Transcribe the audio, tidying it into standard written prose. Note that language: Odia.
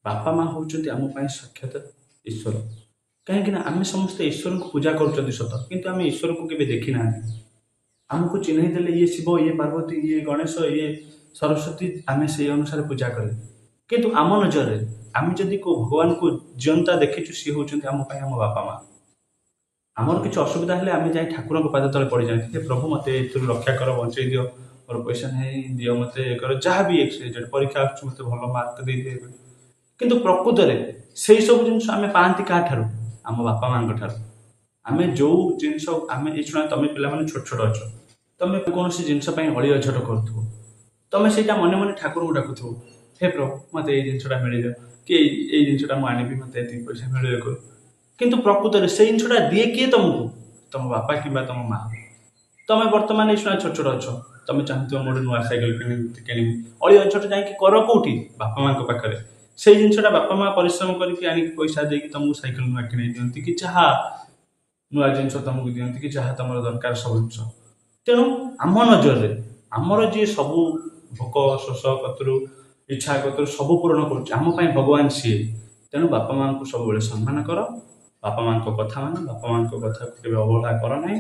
ବାପା ମା ହେଉଛନ୍ତି ଆମ ପାଇଁ ସାକ୍ଷାତ ଈଶ୍ୱର। କାହିଁକିନା ଆମେ ସମସ୍ତେ ଈଶ୍ୱରଙ୍କୁ ପୂଜା କରୁଛନ୍ତି ସତ, କିନ୍ତୁ ଆମେ ଈଶ୍ୱରଙ୍କୁ କେବେ ଦେଖିନାହାନ୍ତି। ଆମକୁ ଚିହ୍ନେଇ ଦେଲେ ଇଏ ଶିବ, ଇଏ ପାର୍ବତୀ, ଇଏ ଗଣେଶ, ଇଏ ସରସ୍ୱତୀ, ଆମେ ସେଇ ଅନୁସାରେ ପୂଜା କଲେ। କିନ୍ତୁ ଆମ ନଜରରେ ଆମେ ଯଦି କେଉଁ ଭଗବାନଙ୍କୁ ଜିଅନ୍ତା ଦେଖିଛୁ, ସିଏ ହେଉଛନ୍ତି ଆମ ପାଇଁ ଆମ ବାପା ମା। ଆମର କିଛି ଅସୁବିଧା ହେଲେ ଆମେ ଯାଇ ଠାକୁରଙ୍କ ପାଦ ତଳେ ପଡ଼ିଯାଆନ୍ତି, ହେ ପ୍ରଭୁ ମୋତେ ଏଥିରୁ ରକ୍ଷା କର, ବଞ୍ଚେଇ ଦିଅ, ମୋର ପଇସା ନାହିଁ, ଦିଅ ମୋତେ ଏ କର, ଯାହା ବି ପରୀକ୍ଷା ଆସୁଛି ମୋତେ ଭଲ ମାର୍କ ଦେଇଦିଅ। କିନ୍ତୁ ପ୍ରକୃତରେ ସେଇ ସବୁ ଜିନିଷ ଆମେ ପାଆନ୍ତି କାହାଠାରୁ? ଆମ ବାପା ମାଙ୍କ ଠାରୁ। ଆମେ ଯେଉଁ ଜିନିଷ ଆମେ ଏଇ ଶୁଣା, ତମେ ପିଲାମାନେ ଛୋଟ ଛୋଟ ଅଛ, ତମେ କୌଣସି ଜିନିଷ ପାଇଁ ଅଳି ଅଝଟ କରୁଥିବ, ତମେ ସେଇଟା ମନେ ମନେ ଠାକୁରଙ୍କୁ ଡାକୁଥିବ, ହେ ପ୍ରଭୁ ମୋତେ ଏଇ ଜିନିଷଟା ମିଳିଯାଉ, କି ଏଇ ଜିନିଷଟା ମୁଁ ଆଣିବି, ମୋତେ ଏତିକି ପଇସା ମିଳିବ କରୁ। କିନ୍ତୁ ପ୍ରକୃତରେ ସେଇ ଜିନିଷଟା ଦିଏ କିଏ ତମକୁ? ତମ ବାପା କିମ୍ବା ତମ ମା। ତମେ ବର୍ତ୍ତମାନ ଏଇ ଶୁଣା ଛୋଟ ଛୋଟ ଅଛ, ତମେ ଚାହୁଁଥିବ ମୋର ନୂଆ ସାଇକେଲ କିଣିବି, ଅଳି ଅଝଟ ଯାଇକି କର କୋଉଠି? ବାପା ମାଙ୍କ ପାଖରେ। ସେଇ ଜିନିଷଟା ବାପା ମା ପରିଶ୍ରମ କରିକି ଆଣିକି ପଇସା ଦେଇକି ତମକୁ ସାଇକେଲ ନୂଆ କିଣେଇ ଦିଅନ୍ତି, କି ଯାହା ନୂଆ ଜିନିଷ ତମକୁ ଦିଅନ୍ତି, କି ଯାହା ତମର ଦରକାର ସବୁ ଜିନିଷ। ତେଣୁ ଆମ ନଜରରେ ଆମର ଯିଏ ସବୁ ଭୋକ ଶୋଷ କତରୁ ଇଚ୍ଛା କତରୁ ସବୁ ପୂରଣ କରୁଛି ଆମ ପାଇଁ ଭଗବାନ ସିଏ। ତେଣୁ ବାପା ମାଙ୍କୁ ସବୁବେଳେ ସମ୍ମାନ କର, ବାପା ମାଙ୍କ କଥା ମାନ, ବାପା ମାଙ୍କ କଥାକୁ କେବେ ଅବହେଳା କର ନାହିଁ।